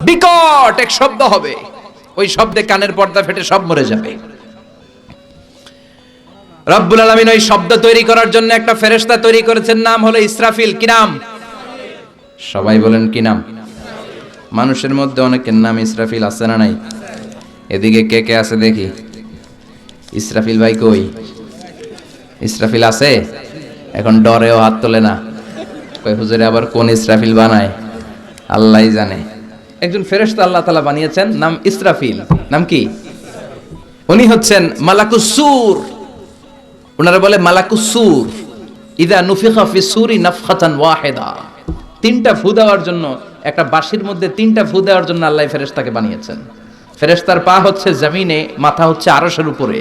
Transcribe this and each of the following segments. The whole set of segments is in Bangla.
বিকট এক শব্দ হবে, ওই শব্দে কানের পর্দা ফেটে সব মরে যাবে। রব্বুল আলামিন ওই শব্দ তৈরি করার জন্য একটা ফেরেশতা তৈরি করেছেন, নাম হলো ইসরাফিল। কি নাম? সবাই বলেন কি নাম? মানুষের মধ্যে অনেকের নাম ইসরাফিল আছে না নাই? এদিকে কে কে আছে দেখি। ইসরাফিল ভাই কই? ইসরাফিল আছে? এখন ডরেও হাত তোলে না, কই হুজুরে আবার কোন ইসরাফিল বানায় আল্লাহই জানে। একজন ফেরেশতা আল্লাহ তাআলা বানিয়েছেন, নাম ইসরাফিল। নাম কি? উনি হচ্ছেন মালাকুস সূর। ওনারা বলে মালাকুস সূর। ইযা নুফিখা ফিস সূরি নাফখাতান ওয়াহিদা। তিনটা ফু দেওয়ার জন্য, একটা বাঁশির মধ্যে তিনটা ফু দেওয়ার জন্য আল্লাহ ফেরেশতাকে বানিয়েছেন। ফেরেশতার পা হচ্ছে জমিনে, মাথা হচ্ছে আরশের উপরে।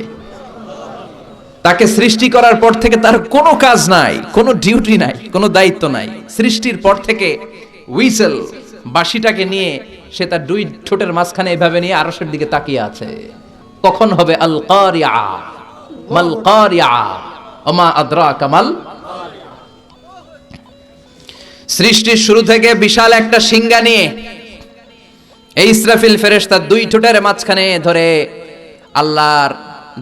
তাকে সৃষ্টি করার পর থেকে তার কোনো কাজ নাই, কোনো ডিউটি নাই, কোনো দায়িত্ব নাই। সৃষ্টির পর থেকে হুইসেল, বাঁশিটাকে নিয়ে সে তার দুই ঠোঁটের মাঝখানে এভাবে নিয়ে আরশের দিকে তাকিয়ে আছে। কখন হবে আল কারিআ, মাল কারিআ ওমা আদরাকা মাল। সৃষ্টির শুরু থেকে বিশাল একটা শিঙ্গা নিয়ে এই ইসরাফিল ফেরেশতা দুই ঠোঁটের মাঝখানে ধরে আল্লাহর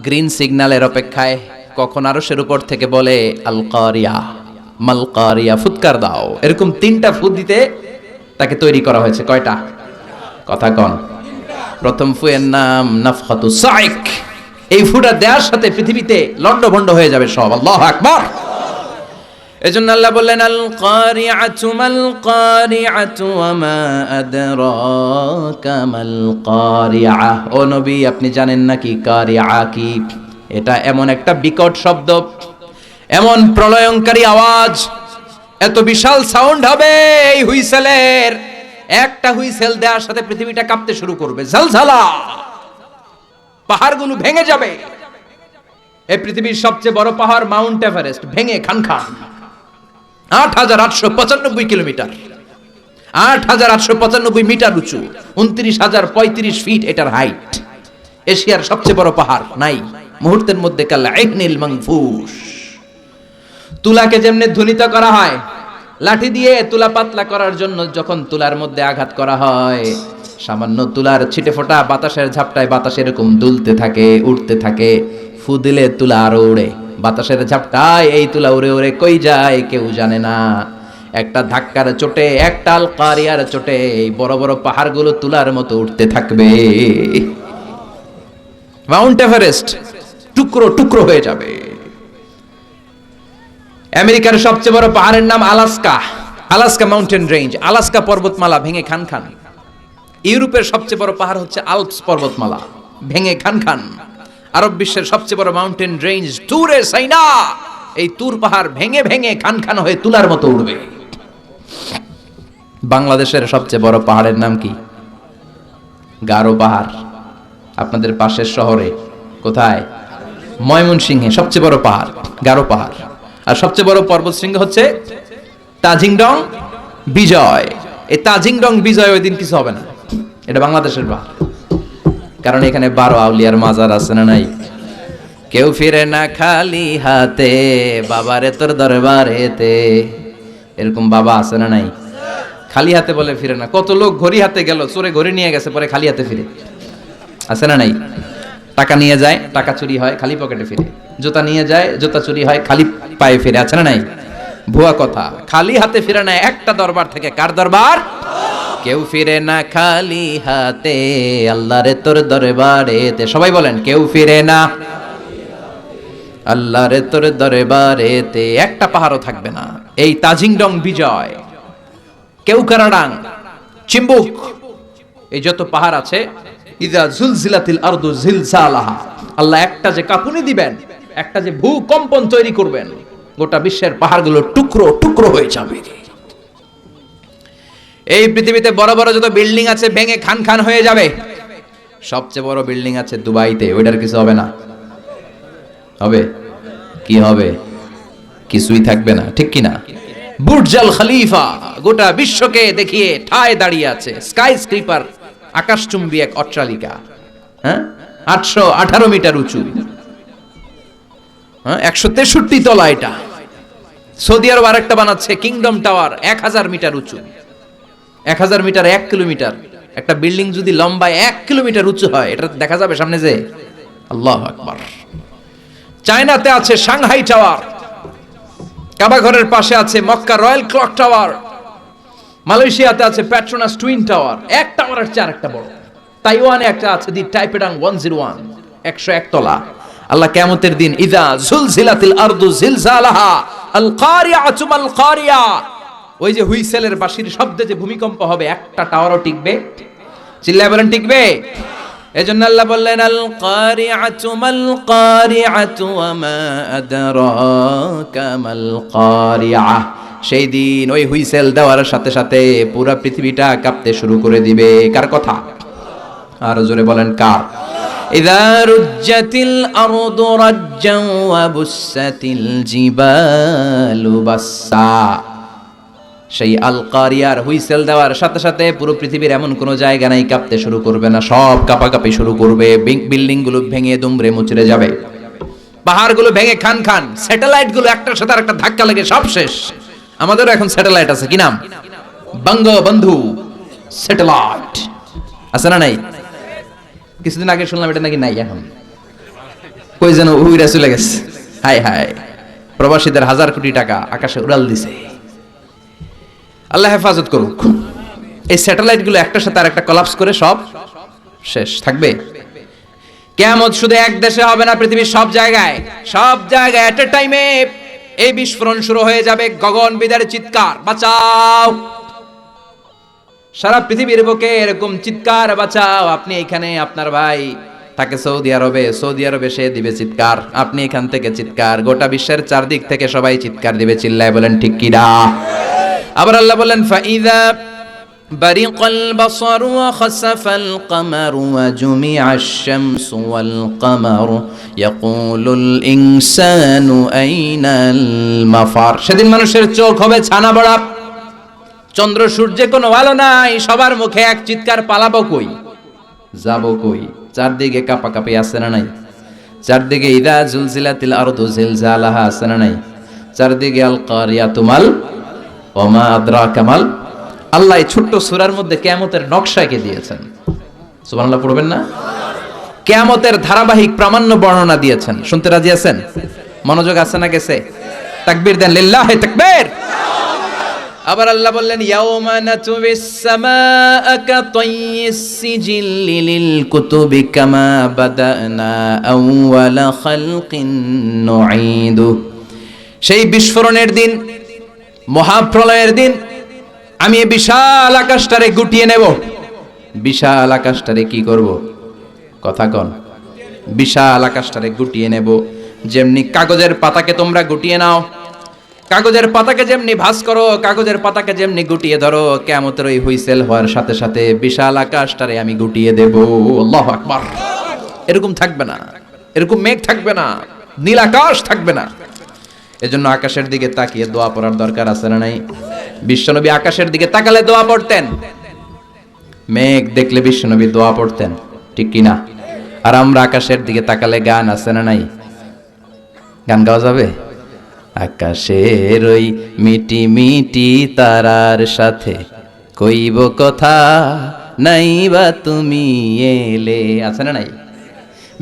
গ্রিন সিগন্যালের অপেক্ষায় কখন আরশের উপর থেকে বলে আল কারিয়া মাল কারিয়া, ফুৎকার দাও। এরকম তিনটা ফু দিতে তাকে তৈরি করা হয়েছে। কয়টা? কথা কন। প্রথম ফুয়ের নাম নাফখাতু সাইক। এই ফুটা দেওয়ার সাথে পৃথিবীতে লন্ডভন্ড হয়ে যাবে সব। আল্লাহু আকবার। এজন্য আল্লাহ বললেন আল কারিআতু মাল কারিআতু ওয়া মা আদরাকা মাল কারিআ। ও নবী, আপনি জানেন নাকি কারিআ কি? এটা এমন একটা বিকট শব্দ, এমন প্রলয়ঙ্কারী আওয়াজ, এত বিশাল সাউন্ড হবে এই হুইসেলের। একটা হুইসেল দেওয়ার সাথে পৃথিবীটা কাঁপতে শুরু করবে, ঝলঝলা, পাহাড়গুলো ভেঙে যাবে। এই পৃথিবীর সবচেয়ে বড় পাহাড় মাউন্ট এভারেস্ট ভেঙে খান খান। ৮,৮৯৫ কিলোমিটার, ৮,৮৯৫ মিটার উঁচু, ২৯,০৩৫ ফিট এটার হাইট। এশিয়ার সবচেয়ে বড় পাহাড় নাই মুহূর্তের মধ্যে কাল আইনিল মানফুস। তুলাকে যেমনি ধ্বনিত করা হয়, লাঠি দিয়ে তুলা পাতলা করার জন্য যখন তুলার মধ্যে আঘাত করা হয়, সামান্য তুলার ছিটে ফোটা বাতাসের ঝাপটায় বাতাস এরকম দুলতে থাকে, উঠতে থাকে। ফু দিলে তুলা আরো উড়ে, বাতাসের ঝাপটায় এই তুলা উড়ে উড়ে কই যায় কেউ জানে না। একটা ধাক্কার চোটে, একটা আল কারিয়ার চোটে এই বড় বড় পাহাড়গুলো তুলার মতো উঠতে থাকবে। মাউন্ট এভারেস্ট টুকরো টুকরো হয়ে যাবে। আমেরিকার সবচেয়ে বড় পাহাড়ের নাম Alaska, Alaska mountain range, Alaska পর্বতমালা ভেঙে খান খান। ইউরোপের সবচেয়ে বড় পাহাড় হচ্ছে আল্পস পর্বতমালা, ভেঙে খান খান। আরব বিশ্বের সবচেয়ে বড় মাউন্টেন রেঞ্জ তুরে সাইনা, এই তুর পাহাড় ভেঙে ভেঙে খান খান হয়ে তুলার মতো উঠবে। বাংলাদেশের সবচেয়ে বড় পাহাড়ের নাম কি? গারো পাহাড়। আপনাদের পাশের শহরে কোথায়? ময়মনসিংহে সবচেয়ে বড় পাহাড় গারো পাহাড়। আর সবচেয়ে বড় পর্বতশৃঙ্গ হচ্ছে তাজিংডং বিজয়। এই তাজিংডং বিজয় ওই দিন কিছু হবে না, এটা বাংলাদেশের পাহাড়। কারণ এখানে 12 আউলিয়ার মাজার আছে না নাই? কেউ ফিরে না খালি হাতে, বাবারে তোর দরবারেতে। এরকম বাবা আছে না নাই? খালি হাতে বলে ফিরে না। কত লোক ঘড়ি হাতে গেল, চোরে ঘড়ি নিয়ে গেছে, পরে খালি হাতে ফিরে, আছে না নাই? টাকা নিয়ে যায়, টাকা চুরি হয়, খালি পকেটে ফিরে। জুতা নিয়ে যায়, জুতা চুরি হয়, খালি পায়ে ফিরে, আছে না নাই? ভুয়া কথা, খালি হাতে ফিরে না একটা দরবার থেকে। কার দরবার? কেউ ফিরে না খালি হাতে, আল্লাহরে তোর দরবারেতে। সবাই বলেন কেউ ফিরে না আল্লাহরে তোর দরবারেতে। একটা পাহাড়ও থাকবে না। এই তাজিংডং বিজয়, কেউকারাডাং, চিম্বুক, এই যত পাহাড় আছে, ইযা জুলজিলাতিল আরদু জিলজালাহা, আল্লাহ একটা যে কাঁপুনি দিবেন, একটা যে ভূকম্পন তৈরি করবেন, গোটা বিশ্বের পাহাড়গুলো টুকরো টুকরো হয়ে যাবে। এই পৃথিবীতে বড় বড় যত বিল্ডিং আছে ভেঙে খান খান হয়ে যাবে। সবচেয়ে বড় বিল্ডিং আছে দুবাইতে, ওইটার কিছু হবে না? হবে? কি হবে? কিছুই থাকবে না, ঠিক কি না? বুর্জ আল খলিফা গোটা বিশ্বকে দেখিয়ে ঠায় দাঁড়িয়ে আছে। স্কাই স্ক্রিপার, আকাশচুম্বী এক অট্টালিকা, হ্যাঁ, 818 মিটার উঁচু, 163 তলা। এটা সৌদি আরব আরেকটা বানাচ্ছে, কিংডম টাওয়ার, 1000 মিটার উঁচু। 1000 মিটার 1 কিলোমিটার, একটা বিল্ডিং যদি লম্বা 1 কিলোমিটার উঁচু হয়, এটা দেখা যাবে সামনে যে? আল্লাহু আকবার। চায়নাতে আছে সাংহাই টাওয়ার, কাবা ঘরের পাশে আছে মক্কা রয়্যাল ক্লক টাওয়ার, মালয়েশিয়াতে আছে পেট্রোনাস টুইন টাওয়ার, এক টাওয়ারের চেয়ে আরেকটা বড়। তাইওয়ানে একটা আছে দি টাইপেডাং 101, 101 তলা। আল্লাহ কিয়ামতের দিন ইযা জুলজিলাতিল আরদু জিলজালাহা আল কারিআতু মাল কারিয়া, ওই যে হুইসেলের বাঁশির শব্দে যে ভূমিকম্প হবে, একটা টাওয়ারও টিকবে? চিল্লায় বলেন টিকবে? এজন্য আল্লাহ বললেন আল কারিআতু মাল কারিআতু ওয়া মা আদরাকা মাল কারিআ। সেই দিন ওই হুইসেল দেওয়ার সাথে সাথে পুরো পৃথিবীটা কাঁপতে শুরু করে দিবে। কার কথা? আর জোরে বলেন কার? ইযা রুজ্জাতিল আরদু রাজ্জান ওয়া বুসাতিল জিবালু বাসসা। সেই আল কারিয়ার হুইসেল দেওয়ার সাথে সাথে পুরো পৃথিবীর এমন কোনো জায়গা নাই কাঁপতে শুরু করবে না, সব কাঁপাকাঁপি শুরু করবে। বিল্ডিং গুলো ভেঙে দুমড়ে মুচড়ে যাবে, পাহাড়গুলো ভেঙে খান খান, স্যাটেলাইট গুলো একটার সাথে আরেকটা ধাক্কা লেগে সব শেষ। আমাদেরও এখন স্যাটেলাইট আছে, কি নাম? বঙ্গবন্ধু স্যাটেলাইট আছে না নাই? কিছুদিন আগে শুনলাম এটা নাকি নাই, এখন কই যেন উইরা চলে গেছে। হায় হায়, প্রবাসীদের 1000 কোটি টাকা আকাশে উড়াল দিছে। আল্লাহ হেফাজত করুক। এই স্যাটেলাইট গুলো একটার সাথে আরেকটা কোলাপস করে সব শেষ থাকবে। কিয়ামত শুধু এক দেশে হবে না, পৃথিবীর সব জায়গায় এট এ টাইমে এই বিস্ফোরণ শুরু হয়ে যাবে। গগনবিদারী চিৎকার, বাঁচাও! সারা পৃথিবীর বুকে এরকম চিৎকার, বাঁচাও! আপনি এখানে, আপনার ভাই থাকে সৌদি আরবে সে দিবে চিৎকার, আপনি এখান থেকে চিৎকার, গোটা বিশ্বের চারদিক থেকে সবাই চিৎকার দিবে। চিল্লায় বলেন ঠিক কি না? আবার আল্লাহ বলেন ফাইযা বারিকাল বাসারু ওয়া খাসাফাল কামারু ওয়া জুমিআশ শামসু ওয়াল কামারু ইয়াকুলুল ইনসানু আইনাল মাফার। সেদিন মানুষের চোখ হবে ছানা বড়া, চন্দ্র সূর্যে কোনো আলো নাই, সবার মুখে এক চিৎকার, পালাবো কই, যাবো কই? চারদিকে কাঁপাকাঁপি আছে না নাই? চারদিকে ইযা জুলজিলাতিল আরদু জিলজালাহা আছে না নাই? চারদিকে আল কারিয়াতু মাল ওয়া মা আদরাকা মাল। আল্লাহ এই ছোট্ট সূরার মধ্যে কিয়ামতের নকশা এঁকে দিয়েছেন। সুবহানাল্লাহ পড়বেন না? কিয়ামতের ধারাবাহিক প্রামাণ্য বর্ণনা দিয়েছেন। শুনতে রাজি আছেন? মনোযোগ আছে না গেছে? তাকবীর দেন, লিল্লাহি তাকবীর। আবার আল্লাহ বললেন ইয়াউমা নাতুবিস সামাআ কাতাইয়িস সিজিল্লি লিল কুতুবি কামা বাদানা আউওয়ালা খালকিন নুঈদু। সেই বিস্ফোরণের দিন, মহাপ্রলয়ের দিন, আমি এই বিশাল আকাশটারে গুটিয়ে নেব। বিশাল আকাশটারে কি করব? কথা কন। বিশাল আকাশটারে গুটিয়ে নেব। যেমনি কাগজের পাতাকে তোমরা গুটিয়ে নাও, কাগজের পাতাকে যেমনি ভাঁজ করো, কাগজের পাতাকে যেমনি গুটিয়ে ধরো, কিয়ামতের ওই হুইসেল হওয়ার সাথে সাথে বিশাল আকাশটারে আমি গুটিয়ে দেব। আল্লাহু আকবার। এরকম থাকবে না, এরকম মেঘ থাকবে না, নীল আকাশ থাকবে না। এজন্য আকাশের দিকে তাকিয়ে দোয়া পড়ার দরকার আছে না নাই? বিশ্বনবী আকাশের দিকে তাকালে দোয়া পড়তেন, মেঘ দেখলে বিশ্বনবী দোয়া পড়তেন, ঠিক কি না? আর আমরা আকাশের দিকে তাকালে গান আছে না নাই? গান গাওয়া যাবে? আকাশের ওই মিটি মিটি তারার সাথে কইব কথা, নাই বা তুমি এলে, আছে না নাই?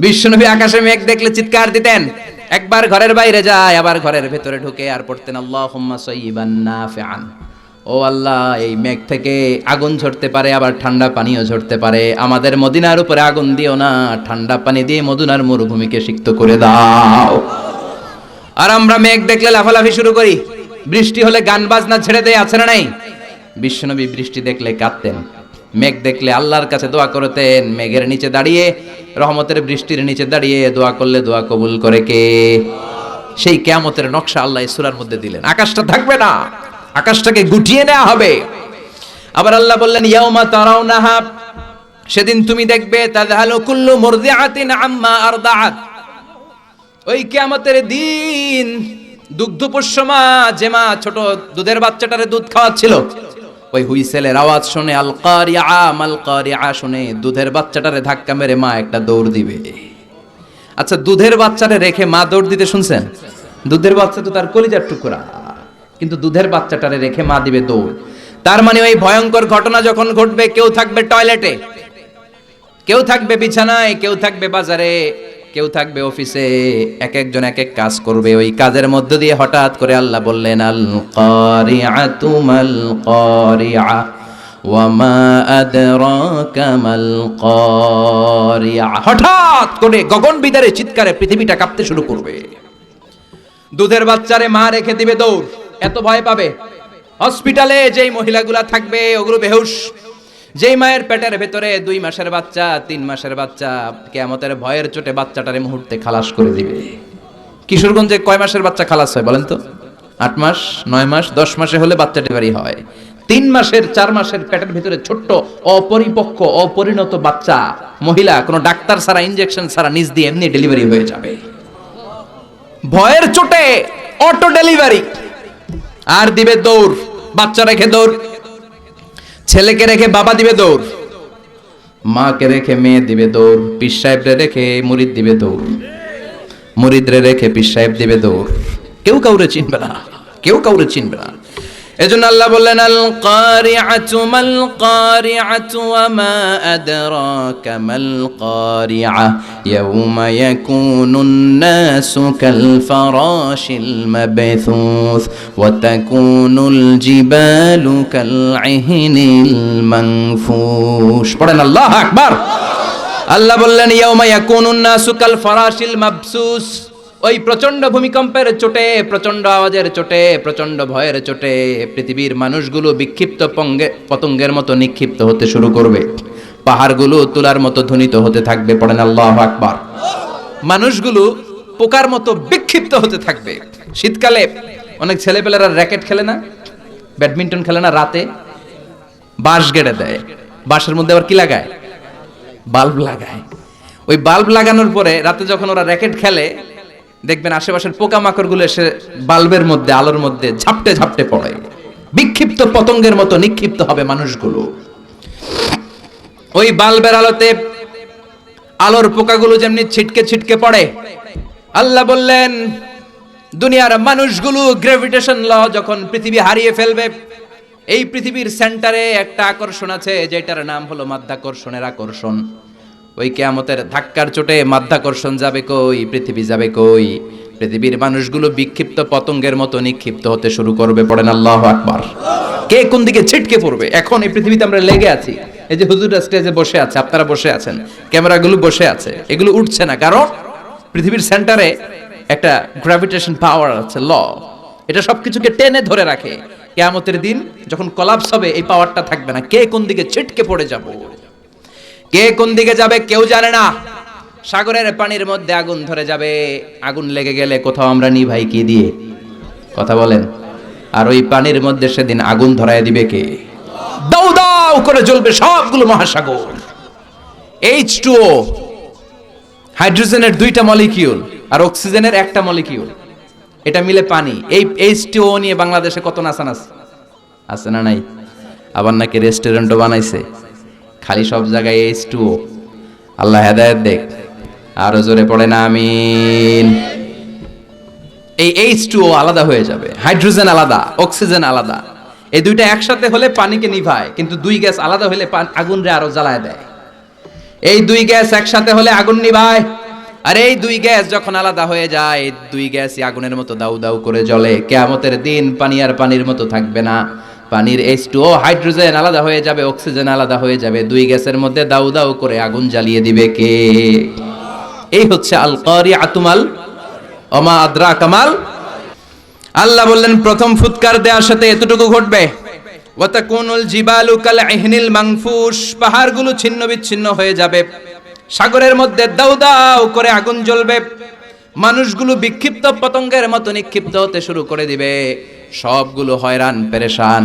বিশ্বনবী আকাশে মেঘ দেখলে চিৎকার দিতেন। একবার ঘরের বাইরে যায়, আবার ঘরের ভেতরে ঢুকে আর পড়তেন আল্লাহুম্মা সাইয়্যিবান নাফিআন। ও আল্লাহ, এই মেঘ থেকে আগুন ঝরতে পারে, আবার ঠান্ডা পানিও ঝরতে পারে। আমাদের মদিনার উপরে আগুন দিও না, ঠান্ডা পানি দিয়ে মদিনার মরুভূমিকে সিক্ত করে দাও। আর আমরা মেঘ দেখলে লাফালাফি শুরু করি, বৃষ্টি হলে গান বাজনা ছেড়ে দেয়, আছে না নাই? বিশ্বনবী বৃষ্টি দেখলে কাঁদতেন, মেঘ দেখলে আল্লাহর কাছে দোয়া করতেন। মেঘের নিচে দাঁড়িয়ে, রহমতের বৃষ্টির নিচে দাঁড়িয়ে দোয়া করলে দোয়া কবুল করে কে? সেই কিয়ামতের নকশা আল্লাহ এই সূরার মধ্যে দিলেন। আকাশটা থাকবে না, আকাশটাকে গুটিয়ে নেওয়া হবে। আবার আল্লাহ বললেন ইয়াউমা তারাউনাহা, সেদিন তুমি দেখবে তাযহালু কুল্লু মুরদিআতিন আম্মা আরদাআত। ওই কিয়ামতের দিন দুগ্ধপোষ্য মা, যে মা ছোট দুধের বাচ্চাটারে দুধ খাওয়াচ্ছিল, ওই হুইসেলের আওয়াজ শুনে আল কারিআ মাল কারিআ শুনে দুধের বাচ্চাটারে ধাক্কা মেরে মা একটা দৌড় দিবে। আচ্ছা, দুধের বাচ্চাটা রেখে মা দৌড় দিতে শুনছেন? দুধের বাচ্চা তো তার কলিজার টুকরা, কিন্তু দুধের বাচ্চাটারে রেখে মা দিবে দৌড়। তার মানে ওই ভয়ঙ্কর ঘটনা যখন ঘটবে, কেউ থাকবে টয়লেটে, কেউ থাকবে বিছানায়, কেউ থাকবে বাজারে, কেউ থাকবে অফিসে, এক একজন এক এক কাজ করবে। ওই কাজের মধ্য দিয়ে হঠাৎ করে আল্লাহ বললেন, আল কারিআতু মাল কারিআ ওয়া মা আদরাকা মাল কারিআ। হঠাৎ করে গগন বিদারে চিৎকারে পৃথিবীটা কাঁপতে শুরু করবে। দুধের বাচ্চারে মা রেখে দিবে দৌড়, এত ভয় পাবে। হসপিটালে যেই মহিলাগুলা থাকবে ওগুলো বেহুশ। যেই মায়ের পেটের ভেতরে 2 মাসের বাচ্চা, 3 মাসের বাচ্চা, কিয়ামতের ভয়ের চোটে বাচ্চাটারে মুহূর্তে খালাস করে দিবে। কিশোরগঞ্জে কয় মাসের বাচ্চা খালাস হয় বলেন তো? 8 মাস, 9 মাস, 10 মাসে হলে বাচ্চা ডেলিভারি হয়। 3 মাসের 4 মাসের পেটের ভিতরে ছোট্ট অপরিপক্ক অপরিণত বাচ্চা মহিলা কোনো ডাক্তার ছাড়া, ইনজেকশন ছাড়া নিজ দিয়ে এমনি ডেলিভারি হয়ে যাবে। ভয়ের চোটে অটো ডেলিভারি। আর দিবে দৌড়, বাচ্চা রেখে দৌড়, ছেলেকে রেখে বাবা দিবে দৌড়, মাকে রেখে মেয়ে দিবে দৌড়, পীর সাহেবরে রেখে মুরিদ দিবে দৌড়, মুরিদরে রেখে পীর সাহেব দিবে দৌড়। কেউ কাউরে চিনবে না, কেউ কাউরে চিনবে না। এজন্য আল্লাহ বললেন, আল কারিআতু মাল কারিআতু ওয়া মা আদরাকা মাল কারিআ ইয়াউমা ইয়াকুনুন নাসু কাল ফারাশিল মাবথুস ওয়া তাকুনুল জিবালু কাল ইহনিল মানফুশ। পড়েন আল্লাহু আকবার। আল্লাহ বললেন, ইয়াউমা ইয়াকুনুন নাসু কাল ফারাশিল মাবসুস। ওই প্রচন্ড ভূমিকম্পের চোটে, প্রচন্ড আওয়াজের চোটে, প্রচন্ড ভয়ের চোটে পৃথিবীর মানুষগুলো বিক্ষিপ্ত পতঙ্গের মতো নিক্ষিপ্ত হতে শুরু করবে। পাহাড়গুলো তুলার মতো ধ্বনিত হতে থাকবে। পড়েন আল্লাহু আকবার। মানুষগুলো পোকার মতো বিক্ষিপ্ত হতে থাকবে। শীতকালে অনেক ছেলেপেলেরা র্যাকেট খেলে না, ব্যাডমিন্টন খেলে না, রাতে বাঁশ গেড়ে দেয়, বাঁশের মধ্যে আবার কি লাগায়? বাল্ব লাগায়। ওই বাল্ব লাগানোর পরে রাতে যখন ওরা র্যাকেট খেলে, দেখবেন আশেপাশের পোকামাকড় গুলো এসে বাল্বের মধ্যে, আলোর মধ্যে ঝাপটে ঝাপটে পড়ে। বিক্ষিপ্ত পতঙ্গের মতো নিক্ষিপ্ত হবে মানুষগুলো। ওই বাল্বের আলোতে আলোর পোকাগুলো যেমনি ছিটকে ছিটকে পড়ে, আল্লাহ বললেন দুনিয়ার মানুষগুলো গ্র্যাভিটেশন ল যখন পৃথিবী হারিয়ে ফেলবে, এই পৃথিবীর সেন্টারে একটা আকর্ষণ আছে যেটার নাম হলো মাধ্যাকর্ষণের আকর্ষণ। ওই কিয়ামতের ধাক্কার চোটে মাধ্যাকর্ষণ যাবে কই, পৃথিবী যাবে কই, পৃথিবীর মানুষগুলো বিক্ষিপ্ত পতঙ্গের মতো নিক্ষিপ্ত হতে শুরু করবে। পড়েন আল্লাহু আকবার। কে কোন দিকে ছিটকে পড়বে। এখন এই পৃথিবীতে আমরা লেগে আছি, এই যে হুজুররা স্টেজে বসে আছে, আপনারা বসে আছেন, ক্যামেরাগুলো বসে আছে, এগুলো উঠছে না, কারণ পৃথিবীর সেন্টারে একটা গ্র্যাভিটেশন পাওয়ার আছে, ল, এটা সবকিছুকে টেনে ধরে রাখে। কিয়ামতের দিন যখন কোলাপস হবে, এই পাওয়ারটা থাকবে না। কে কোন দিকে ছিটকে পড়ে যাব, কে কোন দিকে যাবে কেউ জানে না। সাগরের পানির মধ্যে আগুন ধরে যাবে, আগুন লেগে গেলে কোথাও আমরা নিভাই কি দিয়ে, কথা বলেন। আর ওই পানির মধ্যে সেদিন আগুন ধরায় দিবে কে? দাউ দাউ করে জ্বলবে সবগুলো মহাসাগর। H2O, হাইড্রোজেনের 2টা মলিকিউল আর অক্সিজেনের 1টা মলিকিউল, এটা মিলে পানি। এই H2O নিয়ে বাংলাদেশে কত নাচানাচ আছে না নাই? আবার নাকি রেস্টুরেন্টও বানাইছে, খালি সব জায়গায় H2O। আল্লাহ হেদায়েত দেখ। আরো জোরে পড়ে না আমিন। এই H2O আলাদা হয়ে যাবে, হাইড্রোজেন আলাদা, অক্সিজেন আলাদা। এই দুইটা একসাথে হলে পানিকে নিভায়, কিন্তু 2 গ্যাস আলাদা হলে আগুন রে আরো জ্বালায় দেয়। এই 2 গ্যাস একসাথে হলে আগুন নিভায়, আর এই 2 গ্যাস যখন আলাদা হয়ে যায়, 2 গ্যাসই আগুনের মতো দাউ দাউ করে জ্বলে। কিয়ামতের দিন পানি আর পানির মতো থাকবে না। পানির H2O, হাইড্রোজেন আলাদা হয়ে যাবে, অক্সিজেন আলাদা হয়ে যাবে। 2 গ্যাসের মধ্যে দাউ দাউ করে আগুন জ্বালিয়ে দিবে কে? এই হচ্ছে আল কারিআতু মাল ওয়া মা আদরাকা মাল। আল্লাহ বললেন প্রথম ফুৎকার দেওয়ার সাথে এতটুকু ঘটবে, ওয়া তাকুনুল জিবালু কাল ইহনিল মানফুশ। পাহাড়গুলো ছিন্ন বিচ্ছিন্ন হয়ে যাবে, সাগরের মধ্যে দাউ দাউ করে আগুন জ্বলবে, মানুষগুলো বিক্ষিপ্ত পতঙ্গের মতো নিক্ষিপ্ত হতে শুরু করে দিবে, সবগুলো হয়রান পেরেশান।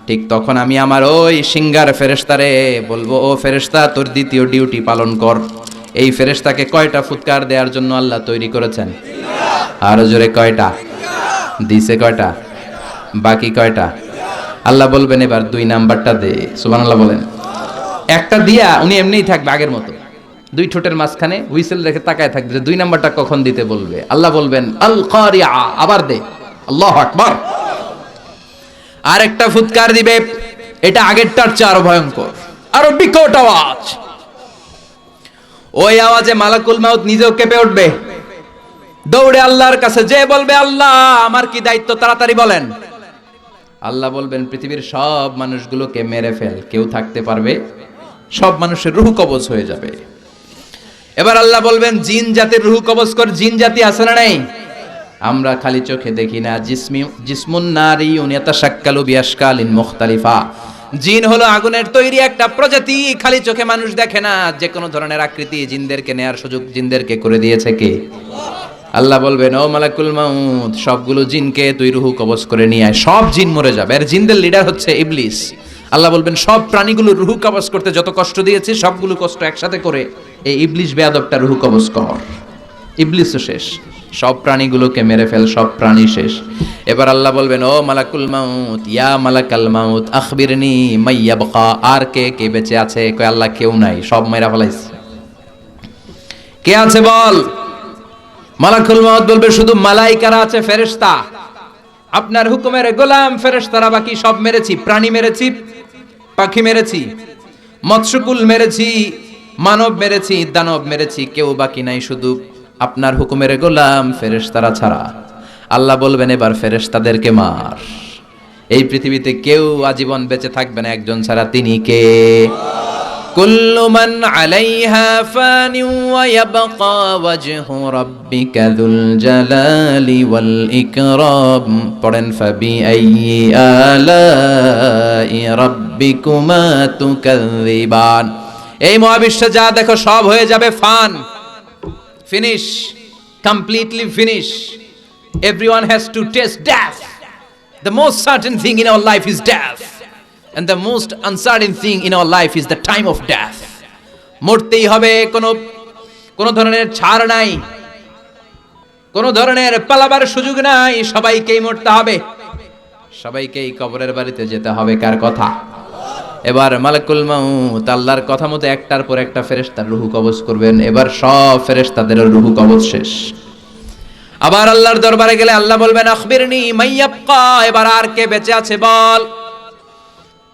ঠিক তখন আমি আমার ওই সিঙ্গার ফেরেশতারে বলবো, ও ফেরেশতা তোর দ্বিতীয় ডিউটি পালন কর। এই ফেরেশতাকে কয়টা ফুৎকার দেওয়ার জন্য আল্লাহ তৈরি করেছেন? আরো জোরে কয়টা দিছে? কয়টা? বাকি কয়টা? আল্লাহ বলবেন এবার 2 নাম্বারটা দে। সুবহানাল্লাহ বলেন। একটা দিয়া উনি এমনিই থাকবে আগের মতো, 2 ঠোঁটের মাঝখানে হুইসেল রেখে তাকায় থাকবে যে 2 নাম্বারটা কখন দিতে বলবে। আল্লাহ বলবেন আল কারিআ, আবার দে। আল্লাহু আকবার। আরেকটা ফুৎকার দিবে, এটা আগেরটার চেয়ে আরো ভয়ঙ্কর, আরো বিকট আওয়াজ। ওই আওয়াজে মালাকুল মাউত নিজেও কেঁপে উঠবে, দৌড়ে আল্লাহর কাছে যে বলবে, আল্লাহ আমার কি দায়িত্ব, তাড়াতাড়ি বলেন। আল্লাহ বলবেন, পৃথিবীর সব মানুষগুলোকে মেরে ফেল, কেউ থাকতে পারবে? সব মানুষের রূহ কবজ হয়ে যাবে। এবার আল্লাহ বলবেন, জিন জাতির রূহ কবজ কর। জিন জাতি আছে না নাই? আমরা খালি চোখে দেখি না। জিসমুন নারিয়ুন ইয়াতাশাক্কালু বিআশকালিন মুখতালিফা। জিন হলো আগুনের তৈরি একটা প্রজাতি, খালি চোখে মানুষ দেখে না। যে কোনো ধরনের আকৃতি জিনদেরকে নেয়ার সুযোগ জিনদেরকে করে দিয়েছে কে? আল্লাহ বলবেন, ও মালাকুল মাউত, সবগুলো জিনকে তুই রূহ কবজ করে নিয়ে আয়। সব জিন মরে যাবে। আর জিনদের লিডার হচ্ছে ইবলিস। আল্লাহ বলবেন, সব প্রাণীগুলো রূহ কবজ করতে যত কষ্ট দিয়েছি, সবগুলো কষ্ট একসাথে করে এই ইবলিস বেয়াদবটা রূহ কবজ কর। ইবলিসও শেষ, সব প্রাণীগুলোকে মেরে ফেল, সব প্রাণী শেষ। এবার আল্লাহ বলবেন, ও মালাকুল মাউত, ইয়া মালাকাল মাউত আখবিরনি মাইয়াবকা। আর কে কে বেঁচে আছে? কই আল্লাহ কেউ নাই, সব মেরা ফেলাইছে। কে আছে বল? মালাকুল মাউত বলবে, শুধু মালাইকারা আছে, ফেরেশতা। আপনার হুকুমের গোলাম ফেরেশতারা, বাকি সব মেরেছি। প্রাণী মেরেছি, পাখি মেরেছি, মৎস্যকুল মেরেছি, মানব মেরেছি, দানব মেরেছি, কেউ বাকি নাই, শুধু আপনার হুকুমের গোলাম ফেরেশতারা ছাড়া। আল্লাহ বলবেন, এবার ফেরেশতাদেরকে মার। এই পৃথিবীতে কেউ আজীবন বেঁচে থাকবে না একজন ছাড়া, তিনি কে? কুল্লু মান আলাইহা ফানি ওয়া ইয়াবকা ওয়াজহু রাব্বিকা যুল জালালি ওয়াল ইকরাম। পড়েন, ফাবি আইয়ি আলাই রাব্বিকুমা তুকাযযিবান। এই মহাবিশ্বে যা দেখো সব হয়ে যাবে fun, finish, completely finish. Everyone has to taste death. The most certain thing in our life is death, and the most uncertain thing in our life is the time of death. মরতেই হবে, কোনো ধরনের ছাড় নাই, কোনো ধরনের পালাবার সুযোগ নাই। সবাইকেই মরতে হবে, সবাইকেই কবরের বাড়িতে যেতে হবে। কার কথা? এবার মালাকুল মাউত আল্লাহর কথা মতো একটার পর একটা ফেরেশতার রূহ কবজ করবেন। এবার সব ফেরেশতাদের রূহ কবজ শেষ। আবার আল্লাহর দরবারে গেলে আল্লাহ বলবেন, আখবিরনি মাইয়াবকা। এবার আর কে বেঁচে আছে বল।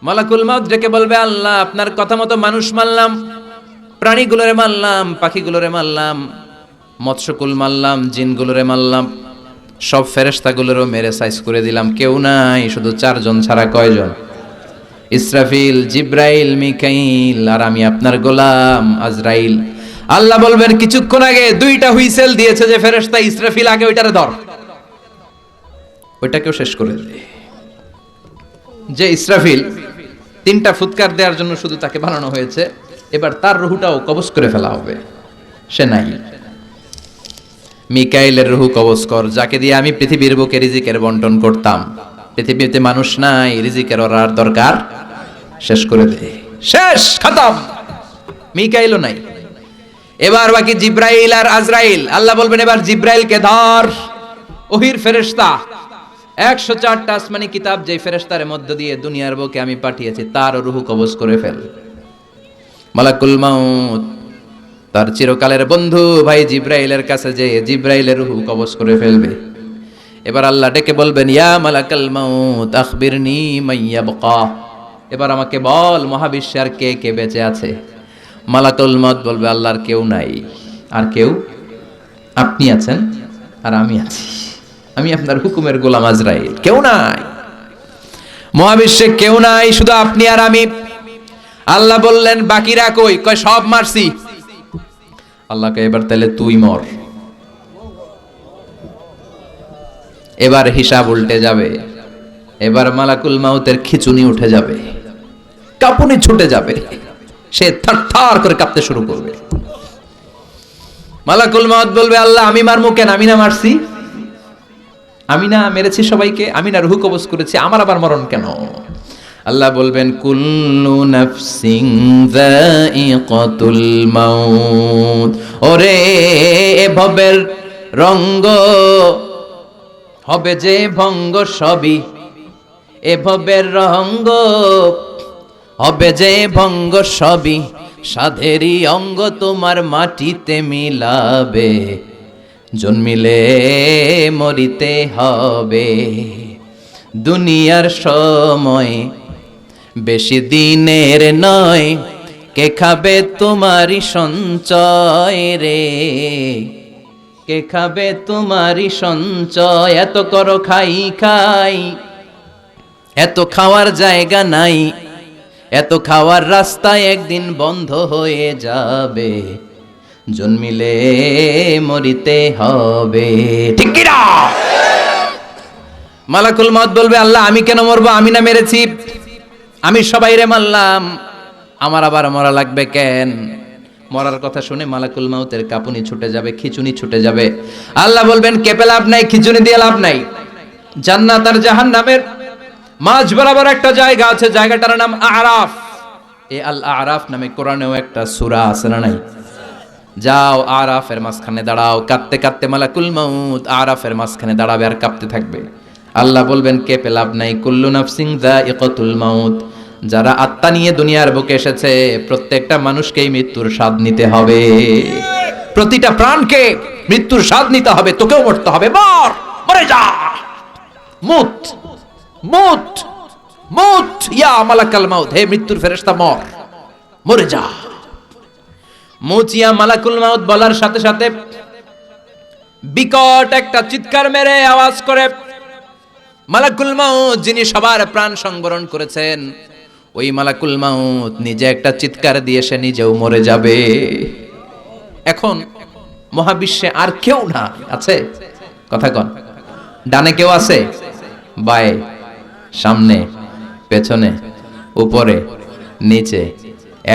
মালাকুল মাউত ডেকে বলবে, আল্লাহ আপনার কথা মতো মানুষ মারলাম, প্রাণীগুলোরে মারলাম, পাখিগুলোরে মারলাম, মৎস্যকুল মারলাম, জিনগুলোরে মারলাম, সব ফেরেশতাগুলোরও মেরে সাইজ করে দিলাম, কেউ নাই, শুধু চারজন ছাড়া। কয়জন? ইসরাফিল, জিব্রাইল, মিকাইল, আর আমি আপনার গোলাম আজরাইল। আল্লাহ বলবেন, কিছুক্ষণ আগে দুইটা হুইসেল দিয়েছে যে ফেরেশতা ইসরাফিল, আগে ওইটারে ধর, ওইটাকেও শেষ করে দে। যে ইসরাফিল তিনটা ফুৎকার দেওয়ার জন্য শুধু তাকে বানানো হয়েছে, এবার তার রুহটাও কবজ করে ফেলা হবে, সে নাই। মিকাইলের রুহ কবজ কর, যাকে দিয়ে আমি পৃথিবীর বুকে রিজিকের বন্টন করতাম। পৃথিবীতে মানুষ নাই, রিজিকের ওর দরকার, শেষ করে দে, শেষ, খতম। মিকাইলও নাই। এবার বাকি জিব্রাইল আর আজরাইল। আল্লাহ বলবেন, এবার জিব্রাইলকে ধর, ওহির ফেরেশতা। 104টা আসমানি কিতাব যে ফেরেশতার মধ্য দিয়ে দুনিয়ার বুকে আমি পাঠিয়েছি, তার রূহ কবজ করে ফেল। মালাকুল মাউত তার চিরকালের বন্ধু ভাই জিব্রাইলের কাছে যে জিব্রাইলের রূহ কবজ করে ফেলবে। এবার আল্লাহ ডেকে বলবেন, ইয়া মালাকাল মাউত আখবিরনি মাইয়াবকা। এবার আমাকে বল, মহাবিশ্বে আর কে কে বেঁচে আছে? মালাকুল মাউত বলবে, আল্লাহর কেউ নাই। আর কেউ? আপনি আছেন আর আমি আছি, আমি আপনার হুকুমের গোলাম আজরাইল, কেউ নাই, মহাবিশ্বে কেউ নাই, শুধু আপনি আর আমি। আল্লাহ বললেন, বাকিরা কই? কয় সব মারছি। আল্লাহকে, এবার তাহলে তুই মর। এবার হিসাব উল্টে যাবে। এবার মালাকুল মাউতের খিচুনি উঠে যাবে, কাঁপুনি ছুটে যাবে, সে থারথার করে কাঁপতে শুরু করবে। মালাকুল মাউত বলবে, আল্লাহ আমি মারমু কেন? আমি না মারছি, আমি না মেরেছি সবাইকে, আমি না রূহ কবজ করেছি, আমার আবার মরণ কেন? আল্লাহ বলবেন, কুল্লু নাফসিন যায়িকাতুল মাউত। ওরে এ ভবের রঙ্গ হবে যে ভঙ্গ সবই, এ ভবের রঙ্গ হবে যে ভঙ্গ সবই, সাধেরই অঙ্গ তোমার মাটিতে মিলাবে, জন্মিলে মরিতে হবে। দুনিয়ার সময় বেশি দিনের নয়, কে খাবে তোমারই সঞ্চয় রে, কে খাবে তোমারই সঞ্চয়। এত করো খাই খাই, এত খাওয়ার জায়গা নাই, এত খাওয়ার রাস্তা একদিন বন্ধ হয়ে যাবে, জন্মিলে মরিতে হবে, ঠিক কি না? মালাকুল মউত বলবে, আল্লাহ আমি কেন মরবো? আমি না মেরেছি, আমি সবাইরে মারলাম, আমার আবার মরা লাগবে কেন? মরার কথা শুনে মালাকুল মউতের কাঁপুনি ছুটে যাবে, খিঁচুনি ছুটে যাবে। আল্লাহ বলবেন, কেঁপে লাভ নাই, খিঁচুনি দিয়ে লাভ নাই। জান্নাত আর জাহান্নামের মাঝ বরাবর একটা জায়গা আছে, জায়গাটার নাম আরাফ। এই আল আরাফ নামে কোরআনেও একটা সূরা আছে না নাই? যাও আরাফের মাঝখানে দাঁড়াও, কাঁদতে কাঁদতে মালাকুল মউত আরাফের মাঝখানে দাঁড়াবে আর কাঁপতে থাকবে। আল্লাহ বলবেন, কেঁপে লাভ নাই, কুল্লু নাফসিন যায়িকাতুল মাউত। যারা আত্মা নিয়ে দুনিয়ার বুকে এসেছে, প্রত্যেকটা মানুষকেই মৃত্যুর স্বাদ নিতে হবে। প্রতিটা প্রাণকে মৃত্যুর স্বাদ নিতে হবে, তোকেও মরতে হবে। মর, মরে যা, মুত মুত মুত, ইয়া মালাকাল মাউত, হে মৃত্যুর ফেরেশতা মর, মরে যা। মুত ইয়া মালাকুল মাউত বলার সাথে সাথে বিকট একটা চিৎকার মেরে আওয়াজ করে মালাকুল মাউত, যিনি সবার প্রাণ সংবরণ করেছেন, ওই মালাকুল মাউত নিজে একটা চিৎকার দিয়ে সে নিজেও মরে যাবে। এখন মহাবিশ্বে আর কেউ না আছে? কথা কন, ডানে কেউ আছে? বায়ে, সামনে, পেছনে, উপরে, নিচে,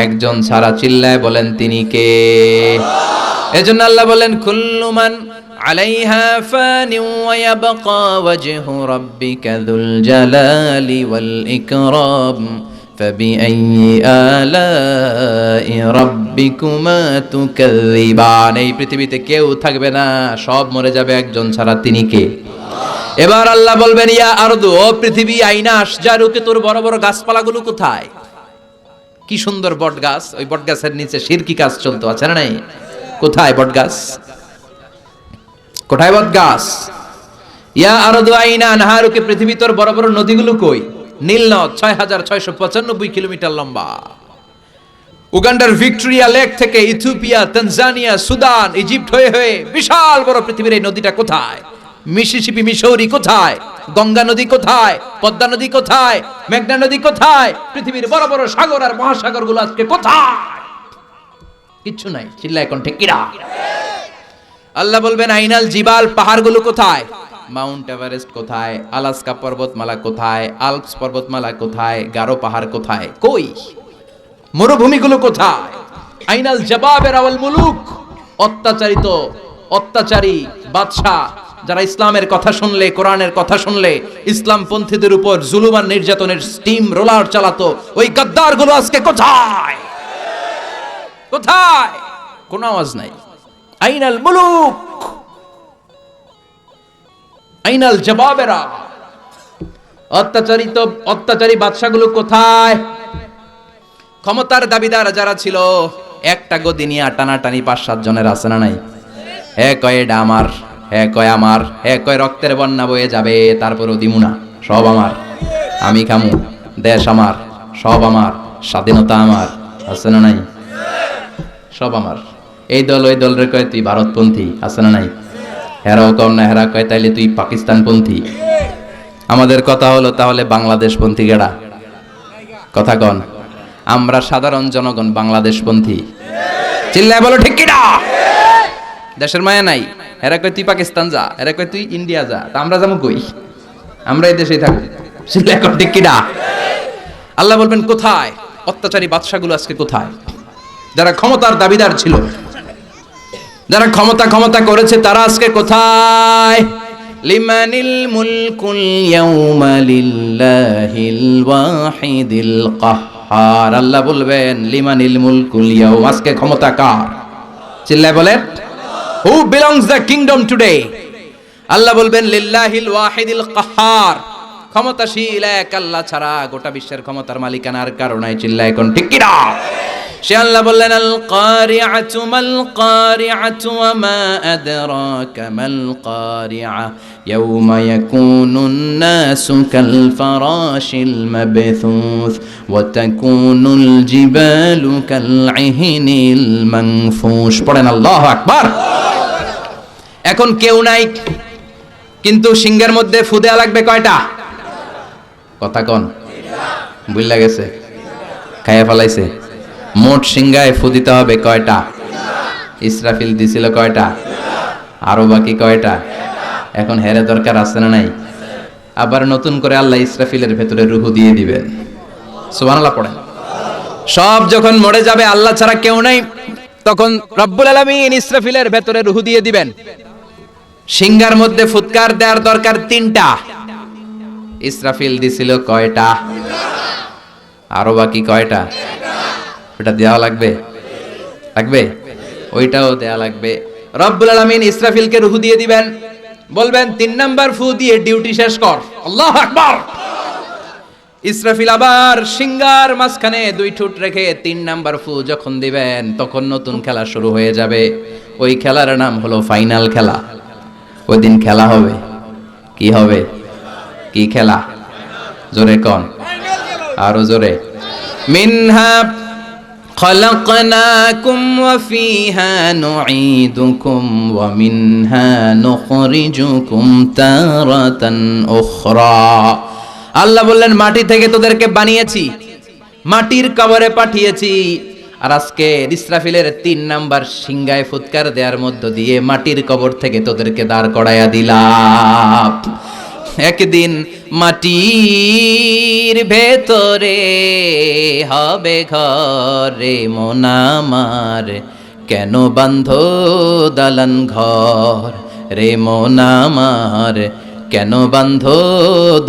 একজন ছাড়া চিল্লায় বলেন তিনি কে? এজন্য আল্লাহ বলেন, কুল্লু মান আলাইহা ফানি ওয়া ইয়াবকা ওয়াজহু রাব্বিকা যুল জালালি ওয়াল ইকরাম ফাবিআইয়ি আলাই রাব্বিকুমা তুকাযযিবান। এই পৃথিবীতে কেউ থাকবে না, সব মরে যাবে, একজন ছাড়া, তিনি কে? এবার আল্লাহ বলবেন, ইয়া আরদু, ও পৃথিবী, আইনা আশজারুকে, তোর বড় বড় গাছপালাগুলো কোথায়? কি সুন্দর বট গাছ, ওই বট গাছের নিচে শিরকি কাজ চলতো, আছে না নাই? কোথায় বট গাছ? কোথায় বট গাছ? ইয়া আরদু আইনা আনহারুকে, পৃথিবী তোর বড় বড় নদীগুলো কই? নীল নদ ৬৬৯৫ কিলোমিটার লম্বা। উগান্ডার ভিক্টোরিয়া লেক থেকে ইথিওপিয়া, তানজানিয়া, সুদান, ইজিপ্ট হয়ে হয়ে বিশাল বড় পৃথিবীর এই নদীটা কোথায়? মিসিসিপি, মিসৌরি কোথায়? গঙ্গা নদী কোথায়? পদ্মা নদী কোথায়? মেঘনা নদী কোথায়? পৃথিবীর বড় বড় সাগর আর মহাসাগর গুলো আজকে কোথায়? কিচ্ছু নাই, চিল্লায় কোন ঠিক কিরা? আল্লাহ বলবেন, আইনাল জিবাল, পাহাড়গুলো কোথায়? মাউন্ট এভারেস্ট কোথায়? আলাস্কা পর্বতমালা কোথায়? আল্পস পর্বতমালা কোথায়? গারো পাহাড় কোথায়? কই? মরুভূমিগুলো কোথায়? আইনাল জাবাবের আওয়াল মুলুক, অত্যাচারিত অত্যাচারী বাদশা যারা ইসলামের কথা শুনলে, কোরআনের কথা শুনলে ইসলাম পন্থীদের উপর জুলুম আর নির্যাতনের স্টিম রোলার চালাতো, ওই গাদ্দার গুলো আজকে কোথায়? কোথায়? কোনো আওয়াজ নাই। আইনাল মুলুক, আইনাল জবাবেরা, অত্যাচারী বাদশাগুলো কোথায়? ক্ষমতার দাবিদার যারা ছিল, একটা গদি নিয়ে টানাটানি ৫-৭ জনের আছে না নাই? হে কয় এটা আমার, হে কয় আমার, হে কয় রক্তের বন্যা বয়ে যাবে, তারপরও দিমু না, সব আমার, আমি খামু, দেশ আমার, সব আমার, স্বাধীনতা আমার, আছে না নাই? সব আমার। এই দল ওই দল রে কয় তুই ভারতপন্থী, আছে না নাই? হেরাও কম না, হেরা কয় তাইলে তুই পাকিস্তানপন্থী। আমাদের কথা হলো, তাহলে বাংলাদেশপন্থী গেড়া? কথা কন, আমরা সাধারণ জনগণ বাংলাদেশপন্থী। চিল্লায় বলো ঠিক কিনা? দেশের মায়া নাই। এরা কয় তুই পাকিস্তান যা, এরা কয় তুই ইন্ডিয়া যা, তা আমরা যাবো কই? আমরা এই দেশেই থাকবো। চিল্লায় কন ঠিক কিনা? আল্লাহ বলবেন, কোথায়? অত্যাচারী বাদশাগুলো আজকে কোথায়? যারা ক্ষমতার দাবিদার ছিল, যারা ক্ষমতা করেছে, তারা আজকে কোথায়? লিমানিল মুলকুল ইয়াউমা লিল্লাহিল ওয়াহিদিল কাহ্হার। আল্লাহ বলবেন, লিমানিল মুলকুল ইয়াউম, আজকে ক্ষমতা কার? চিল্লায় বলেন, who belongs the kingdom today? Allah বলবেন, লিল্লাহিল ওয়াহিদিল কাহ্হার, ক্ষমতাশীল এক আল্লাহ ছাড়া গোটা বিশ্বের ক্ষমতার মালিকানা আর কারো নাই। চিল্লায় কোন ঠিক কিনা? সে আল্লাহ বললেন, আল কারিআতু মাল কারিআতু ওয়া মা আদরাকা মাল কারিআ يوم يكون الناس كالفراش المبثوث وتكون الجبال كالعهن المنفوش পড়েন আল্লাহু আকবার। এখন কেউ নাই, কিন্তু সিংহের মধ্যে ফু দেয়া লাগবে কয়টা? কথা কোন বুঝলা গেছে? খাইয়া ফেলাইছে। মোট সিংহায় ফু দিতে হবে কয়টা? ইসরাফিল দিছিল কয়টা? আরো বাকি কয়টা? এখন হেরে দরকার আছে না নাই? আবার নতুন করে আল্লাহ ইসরাফিলের ভেতরে রূহ দিয়ে দিবেন। সুবহানাল্লাহ পড়েন। সব যখন মরে যাবে, আল্লাহ ছাড়া কেউ নাই, তখন রব্বুল আলামিন ইসরাফিলের ভেতরে রূহ দিয়ে দিবেন। সিংহার মধ্যে ফুৎকার দেওয়ার দরকার তিনটা। ইসরাফিল দিছিল কয়টা? আরো বাকি কয়টা? ওটা দেওয়া লাগবে, লাগবে, ওইটাও দেওয়া লাগবে। রব্বুল আলামিন ইসরাফিলকে রূহ দিয়ে দিবেন, বলবেন 3 নাম্বার ফু দিয়ে ডিউটি শেষ কর। আল্লাহু আকবার। ইসরাফিল আবার সিংহার মাঝখানে 2 ঠোঁট রেখে 3 নাম্বার ফু যখন দিবেন, তখন নতুন খেলা শুরু হয়ে যাবে। ওই খেলার নাম হলো ফাইনাল খেলা। ওই দিন খেলা হবে। কি হবে? কি খেলা? জোরে কোন, আরো জোরে। মিনহা خلقناكم وفيها نعيدكم ومنها نخرجكم تارة أخرى। আল্লাহ বললেন মাটি থেকে তোদেরকে বানিয়েছি, মাটির কবরে পাঠিয়েছি, আর আজকে ইসরাফিলের 3 নাম্বার সিংহায় ফুৎকার দেওয়ার মধ্য দিয়ে মাটির কবর থেকে তোদেরকে দাঁড় করাইয়া দিলাম। একদিন মাটির ভেতরে হবে ঘরে মন আমার, কেন বাঁধো দালান ঘর রে মন আমার, কেন বাঁধো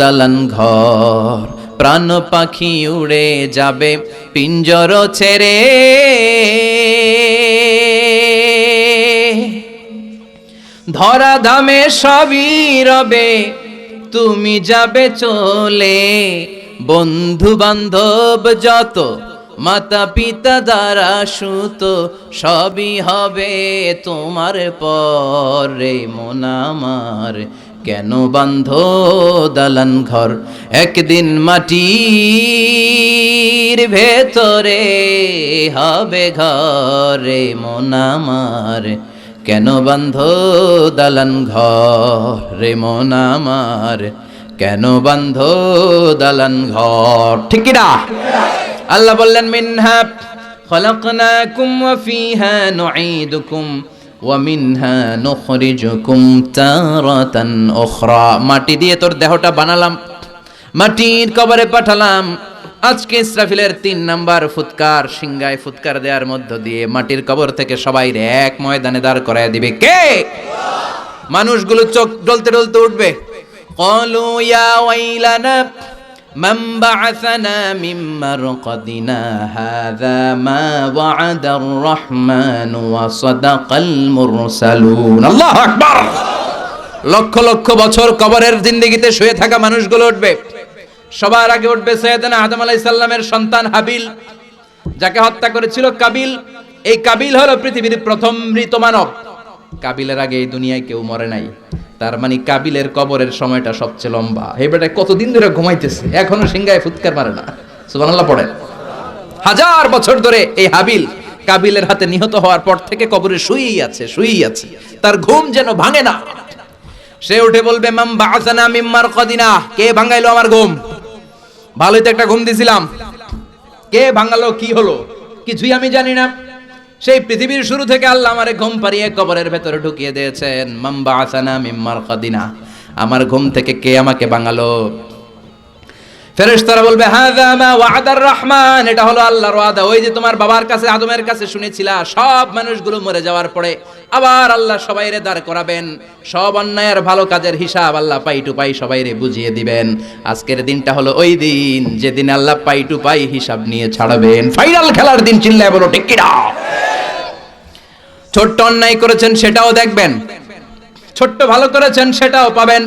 দালান ঘর। প্রাণ পাখি উড়ে যাবে পিঞ্জর ছেড়ে, ধরা ধামে সবই রবে তুমি যাবে চলে। বন্ধু বান্ধব যত, মাতা পিতা দ্বারা সুত, সবই হবে তোমার পরে মন আমার, কেন বাঁধো দালান ঘর। একদিন মাটির ভেতরে হবে ঘরে মন আমার, কেন বাঁধো দালান ঘর রে মন আমার, কেন বাঁধো দালান ঘর। ঠিক না? আল্লাহ বললেন মিনহা খলাকনাকুম ওয়া ফিহা নুঈদুকুম ওয়া মিনহা নুখরিজুকুম তারাতান উখরা। মাটি দিয়ে তোর দেহটা বানালাম, মাটির কবরে পাঠালাম। আজকে ইসরাফিলের 3 নাম্বার ফুৎকার, সিংহায় ফুৎকার দেওয়ার মধ্য দিয়ে মাটির কবর থেকে সবাই এক ময়দানে দাঁড় করায় দিবে। কে? মানুষগুলো চোখ ডলতে ডলতে উঠবে। ক্বালু ইয়া ওয়াইলানা মান বা'আসানা মিন মারকাদিনা হাযা মা ওয়া'আদার রাহমানু ওয়া সাদাকাল মুরসালুন। আল্লাহু আকবার। লক্ষ লক্ষ বছর কবরের জিন্দেগিতে শুয়ে থাকা মানুষগুলো উঠবে। সবার আগে উঠবে সৈয়দনা আদম আলাইহিস সালামের সন্তান হাবিল, যাকে হত্যা করেছিল কাবিল। এই কাবিল হলো পৃথিবীর প্রথম মৃত মানব। কাবিলের আগে এই দুনিয়ায় কেউ মরে নাই, তার মানে কাবিলের কবরের সময়টা সবচেয়ে লম্বা। এই বেটা কতদিন ধরে ঘুমাইতেছে, এখনো সিংহায় ফুৎকার মারে না। সুবহানাল্লাহ পড়ে। 1000 বছর ধরে এই হাবিল কাবিলের হাতে নিহত হওয়ার পর থেকে কবরে শুয়েই আছে, শুয়েই আছে, তার ঘুম যেন ভাঙে না। সে উঠে বলবে মাম বা'আসানা মিন মারকাদিনা, কে ভাঙাইলো আমার ঘুম? ভালোই তো একটা ঘুম দিছিলাম, কে ভাঙালো? কি হলো? কিছুই আমি জানি না। সেই পৃথিবীর শুরু থেকে আল্লাহ আমারে ঘুম পাড়িয়ে কবরের ভেতরে ঢুকিয়ে দিয়েছেন। মাম বা'আসানা মিন মারকাদিনা, আমার ঘুম থেকে কে আমাকে ভাঙালো? ফেরেশতারা বলবে হাযা মা ওয়া'আদার রহমান, এটা হলো আল্লাহর ওয়াদা। ওই যে তোমার বাবার কাছে আদমের কাছে শুনেছিলা, সব মানুষগুলো মরে যাওয়ার পরে আবার আল্লাহ সবাইরে দাঁড় করাবেন, সব অন্যায়ের ভালো কাজের হিসাব আল্লাহ পাই টু পাই সবাইরে বুঝিয়ে দিবেন। আজকের দিনটা হলো ওই দিন যেদিন আল্লাহ পাই টু পাই হিসাব নিয়ে ছাড়বেন। ফাইনাল খেলার দিন। চিল্লায় বলো ঠিক কি না? ছোট্ট অন্যায় করেছেন সেটাও দেখবেন, ছোট্ট ভালো করেছেন সেটাও পাবেন,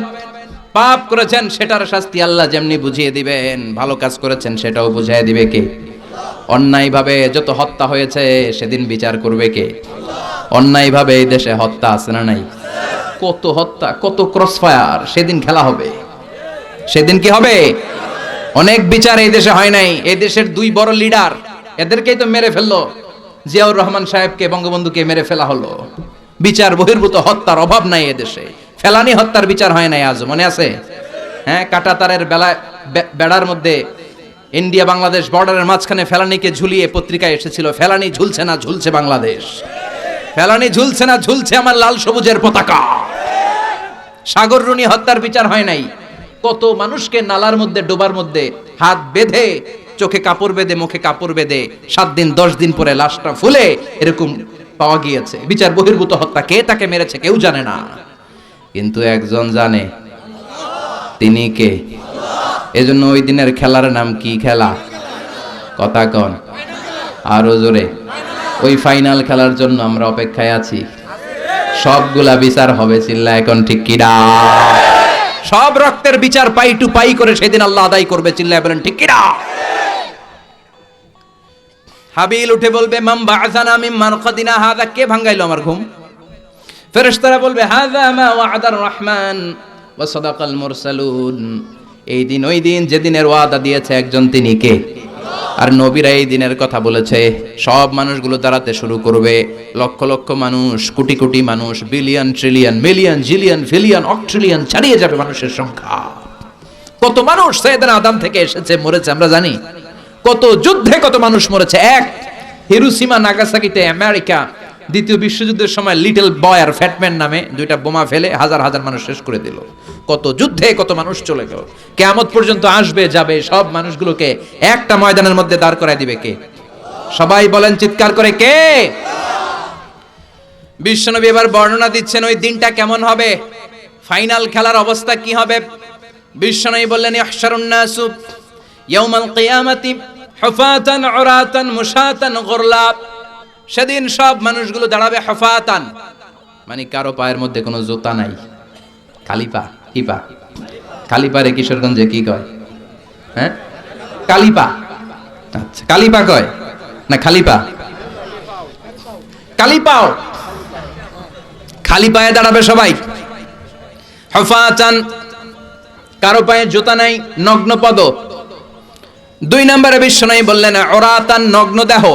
পাপ করেছেন সেটার শাস্তি আল্লাহ যেমনি বুঝিয়ে দিবেন, ভালো কাজ করেছেন সেটাও বুঝিয়ে দিবে কে? অন্যায়ভাবে যত হত্যা হয়েছে সেদিন বিচার করবে কে? অন্যায়ভাবে এই দেশে হত্যা আছে না নাই? কত হত্যা, কত ক্রসফায়ার। সেদিন খেলা হবে। সেদিন কি হবে? অনেক বিচার এই দেশে হয় নাই। এই দেশের দুই বড় লিডার, এদেরকেই তো মেরে ফেললো। জিয়াউর রহমান সাহেবকে, বঙ্গবন্ধুকে মেরে ফেলা হলো। বিচার বহির্ভূত হত্যার অভাব নাই এদেশে। ফেলানি হত্যার বিচার হয় নাই আজও, মনে আছে? হ্যাঁ, কাঁটাতারের বেড়ার মধ্যে ইন্ডিয়া বাংলাদেশ বর্ডারের মাঝখানে ফেলানিকে ঝুলিয়ে পত্রিকায় এসেছিল, ফেলানি ঝুলছে না, ঝুলছে বাংলাদেশ। ফেলানি ঝুলছে না, ঝুলছে আমার লাল সবুজের পতাকা। সাগর রুনি হত্যার বিচার হয় নাই। কত মানুষকে নালার মধ্যে, ডোবার মধ্যে হাত বেঁধে, চোখে কাপড় বেঁধে, মুখে কাপড় বেঁধে 7 দিন 10 দিন পরে লাশটা ফুলে এরকম পাওয়া গিয়েছে। বিচার বহির্ভূত হত্যা। কে তাকে মেরেছে কেউ জানে না, কিন্তু একজন জানে। তিনি কে? এজন্য ওই দিনের খেলার নাম কি খেলা? কথা কন আরো জোরে। ওই ফাইনাল খেলার জন্য আমরা অপেক্ষায় আছি। সবগুলা বিচার হবে, চিল্লা এখন ঠিক কিনা? সব রক্তের বিচার পাই টু পাই করে সেদিন আল্লাহ আদায় করবে, চিল্লায় বলেন ঠিক কিনা? হাবিল উঠে বলবে, মাম বা'আসানা মিন মারকাদিনা হাযা, কে ভাঙাইলো আমার ঘুম? ফেরেশতারা বলবে, হাযা মা ওয়া'দার রহমান ওয়া সাদাকাল মুরসালুন। এই দিন ওই দিন যেদিনের ওয়াদা দিয়েছে একজন, তিনি কে? আর নবীরা এই দিনের কথা বলেছে। সব মানুষগুলো দাঁড়াতে শুরু করবে। লক্ষ লক্ষ মানুষ, কোটি কোটি মানুষ, billion trillion million zillion fillion octillion ছাড়িয়ে যাবে মানুষের সংখ্যা। কত মানুষ সাইয়েদনা আদম থেকে এসেছে, মরেছে আমরা জানি। কত যুদ্ধে কত মানুষ মরেছে। এক হিরোশিমা নাগাসাকিতে আমেরিকা দ্বিতীয় বিশ্বযুদ্ধের সময় লিটল বয় আর ফ্যাটম্যান নামে দুইটা বোমা ফেলে হাজার হাজার মানুষ শেষ করে দিল। কত যুদ্ধে কত মানুষ চলে গেল। কিয়ামত পর্যন্ত আসবে যাবে, সব মানুষগুলোকে একটা ময়দানের মধ্যে দাঁড় করায় দিবে কে? সবাই বলেন চিৎকার করে, কে? বিশ্বনবী এবার বর্ণনা দিচ্ছেন ওই দিনটা কেমন হবে, ফাইনাল খেলার অবস্থা কি হবে। বিশ্বনবী বললেন, ইহশারুন নাসু ইয়াউমাল কিয়ামাতি হুফাতান উরাতান মুশাতান গুরলা। সেদিন সব মানুষগুলো দাঁড়াবে হুফাতান, মানে কারো পায়ের মধ্যে কোনো জুতা নাই, খালি পা। কি পা? খালি পারে কিশোরগঞ্জে কি কয়? হ্যাঁ, কালি পা। আচ্ছা, কালি পা কয় না খালি পা? কালি পাও। খালি পায়ে দাঁড়াবে সবাই। হুফাতান, কারো পায়ে জুতা নাই, নগ্ন পদ। 2 নম্বরে বিশ্বনবী বললেন, উরাতান, নগ্ন দেহ,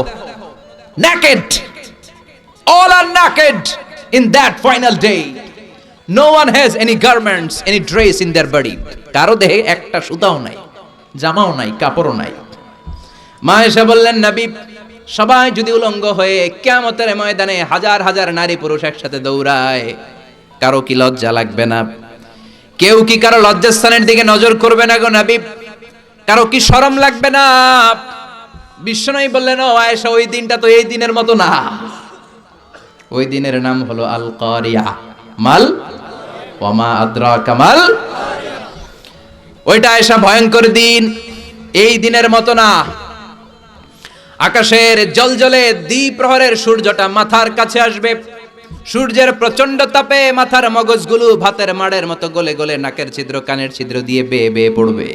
naked, all are naked in that final day. No one has any garments, any dress in their body. কারো দেহে একটা সুতাও নাই, জামাও নাই, কাপড়ও নাই। মা আয়েশা বললেন, নবী, সবাই যদি উলঙ্গ হয়ে কিয়ামতের ময়দানে হাজার হাজার নারী পুরুষ একসাথে দৌড়ায়, কারো কি লজ্জা লাগবে না? কেউ কি কারো লজ্জাস্থানের দিকে নজর করবে না গো নবী? কারো কি শরম লাগবে না? বিশ্বনবী বললেন, ও আয়েশা, ওই দিনটা তো এই দিনের মতো না। ওই দিনের নাম হলো আল কারিয়া। মাল ওয়া মা আদরাকা মাল। ওইটা আয়েশা ভয়ঙ্কর দিন, এই দিনের মতো না। আকাশের জলজলে দ্বিপ্রহরের সূর্যটা মাথার কাছে আসবে। সূর্যের প্রচন্ড তাপে মাথার মগজগুলো ভাতের মাড়ের মতো গলে গলে নাকের ছিদ্র কানের ছিদ্র দিয়ে বেয়ে বেয়ে পড়বে।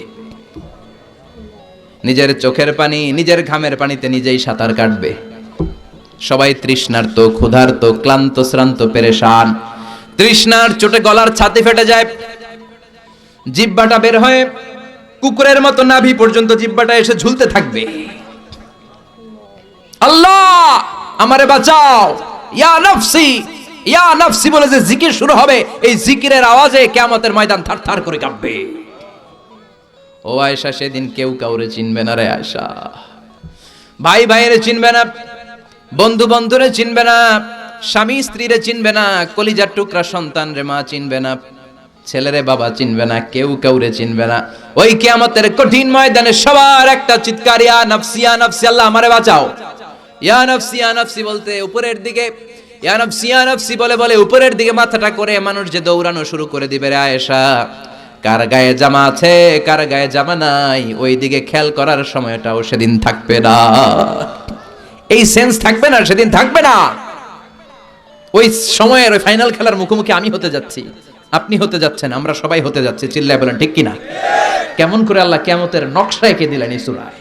নিজের চোখের পানি, নিজের ঘামের পানিতে নিজেই সাঁতার কাটবে। সবাই তৃষ্ণার্ত, ক্ষুধার্ত, ক্লান্ত, শ্রান্ত, পেরেশান। তৃষ্ণার চোটে গলার ছাতি ফেটে যায়, জিহ্বাটা বের হয়ে কুকুরের মতো নাভি পর্যন্ত জিহ্বাটা এসে ঝুলতে থাকবে। আল্লাহ আমারে বাঁচাও, ইয়া নফসি ইয়া নফসি বলে যে জিকির শুরু হবে, এই জিকিরের আওয়াজে কিয়ামতের ময়দান থারথার করে কাঁপবে। ও আয়েশা, সেদিন কেউ কাউরে চিনবে না রে আয়েশা। ভাই ভাইরে চিনবে না, বন্ধু বন্ধুরে চিনবে না, স্বামী স্ত্রীরে চিনবে না, কলিজার টুকরা সন্তান রে মা চিনবে না, ছেলেরে বাবা চিনবে না, কেউ কাউরে চিনবে না। ওই কিয়ামতের কঠিন ময়দানে সবার একটা চিৎকার, ইয়া নফসি ইয়া নফসি, আল্লাহ আমারে বাঁচাও। ইয়া নফসি বলতে উপরের দিকে, ইয়া নফসি বলে বলে উপরের দিকে মাথাটা করে মানুষ যে দৌড়ানো শুরু করে দিবে রে আয়েশা। কার গায়ে জামা আছে, কার গায়ে জামা নাই, ওই দিকে খেয়াল করার সময়টাও সেদিন থাকবে না। এই সেন্স থাকবে না, সেদিন থাকবে না। ওই সময়ের ওই ফাইনাল খেলার মুখোমুখি আমি হতে যাচ্ছি, আপনি হতে যাচ্ছেন, আমরা সবাই হতে যাচ্ছি। চিল্লায় বলেন ঠিক কিনা? কেমন করে আল্লাহ কিয়ামতের নকশা এঁকে দিলেন এই সূরায়।